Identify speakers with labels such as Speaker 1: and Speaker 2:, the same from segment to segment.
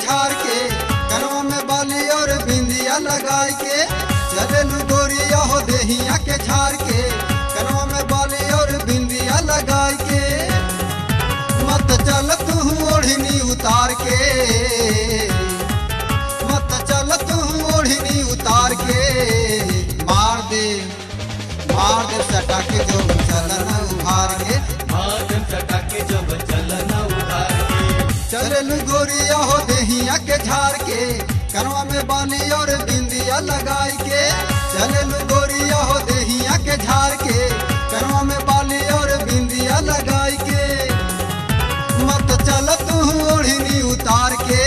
Speaker 1: झाड़ के, कनवा में बाली और बिंदिया लगाई के, चलेलू गोरिया हो देहिया के झाड़ के, कनवा में बाली और बिंदिया लगाई के। मत चल तू ओढ़नी उतार के, मत चल तू ओढ़नी उतार के, मार दे सटा के जो चलना उभार के,
Speaker 2: मार दे सटा के जो चलना उभार के।
Speaker 1: चलेलू गोरिया हो देहिया के झाड़ के, कनवा में बाली और बिंदिया लगाई के, चलेलू गोरिया हो देहिया के झाड़ के, कनवा में बाली और बिंदिया लगाई के। मत चल तू ओढ़नी उतार के,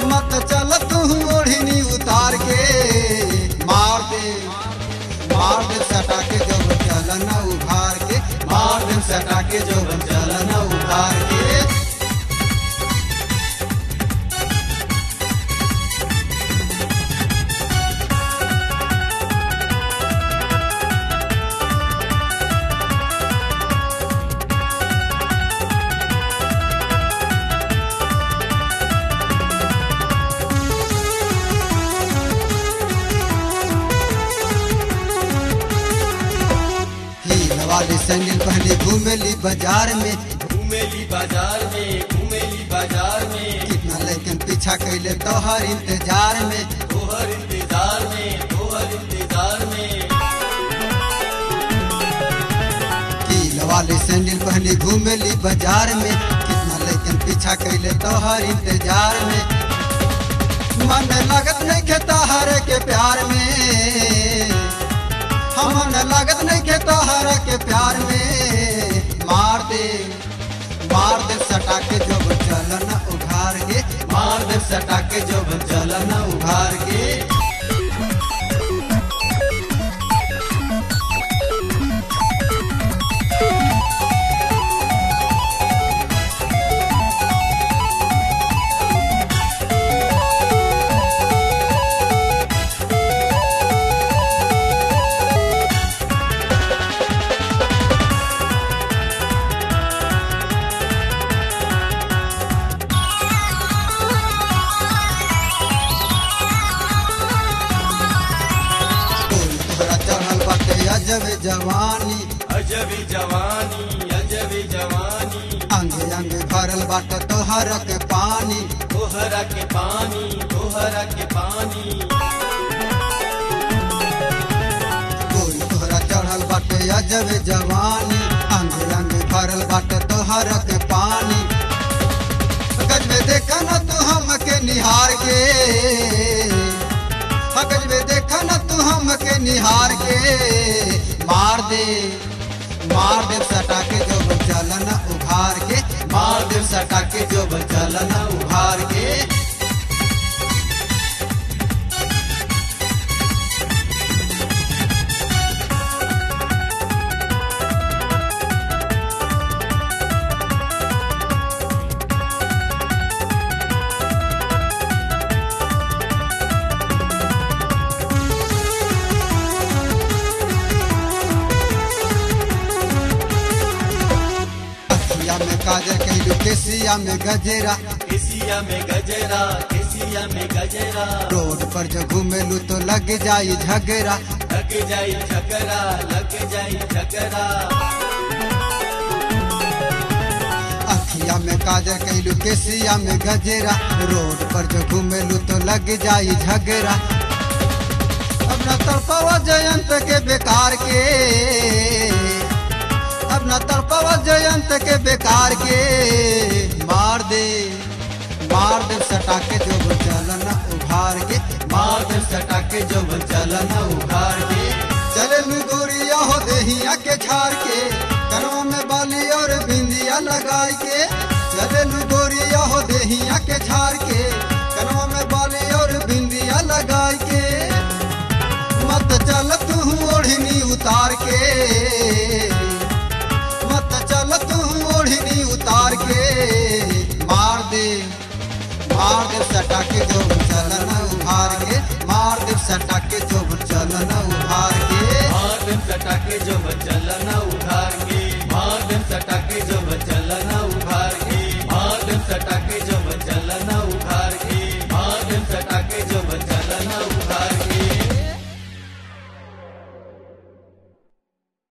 Speaker 1: मत चल तू ओढ़नी उतार के, मार दे सटा के जो चलना उभार के,
Speaker 2: मार दे सटा के जो चलना उभार के।
Speaker 1: वाली सैंडल पहले घूमेली बाजार में,
Speaker 2: घूमेली बाजार में, घूमेली बाजार में।
Speaker 1: कितना लेकिन पीछा कैले तोहर इंतजार में,
Speaker 2: तोहर इंतजार में, तोहर इंतजार में।
Speaker 1: हील वाली सैंडल पहले घूमेली बाजार में, कितना लेकिन पीछा कैले तोहर इंतजार में। मन लागत नहीं के तोहर के प्यार में, हमन लागत नहीं के तोहर के प्यार में। मार दे सटा के जो चलना उघार के,
Speaker 2: मार दे सटा के जो चलना उभार के।
Speaker 1: अजब जवानी,
Speaker 2: अजबी जवानी, अजबी जवानी।
Speaker 1: अंगे अंगे भरल बाट तोहर के पानी,
Speaker 2: तोहरा के पानी, तोहरा के पानी।
Speaker 1: गोरी तोहरा चढ़ल बाटे अजब जवानी, अंगे अंगे भरल बाट तोहर के पानी। अगर में देखा न तू हमके निहार के, अगर में देखा न तू हमके निहार के, मार दे सटा के जो चलना उभार के,
Speaker 2: मार दे सटा के जो चलना उभार के।
Speaker 1: में काजल कहलू केसिया में गजेरा,
Speaker 2: केसिया में गजरा, केसिया में गजरा।
Speaker 1: रोड पर जो घूमेलू तो लग जाई झगड़ा,
Speaker 2: लग जाई झगड़ा, लग जाई झगड़ा।
Speaker 1: अखिया में काजल कहलू केसिया में गजेरा, रोड पर जो घूमेलू तो लग जाई झगड़ा। अब न तड़पावा जयंत के बेकार के, अब न तड़पावा जयंत के बेकार के। मार दे सटा के जो चलना उभार के,
Speaker 2: मार दे सटा के जो चलना उभार के।
Speaker 1: चलेलू गोरिया हो देहिया के झाड़ के, कनवा में बाली और बिंदिया लगाई के, चलेलू गोरिया हो देहिया के झाड़ के, कनवा में बाली और बिंदिया लगाई के। मत चल तू ओढ़नी उतार के, मत चल तू ओढ़नी उतार के। मार दे सटा के जो चलना उभार के, मार दे सटा के जो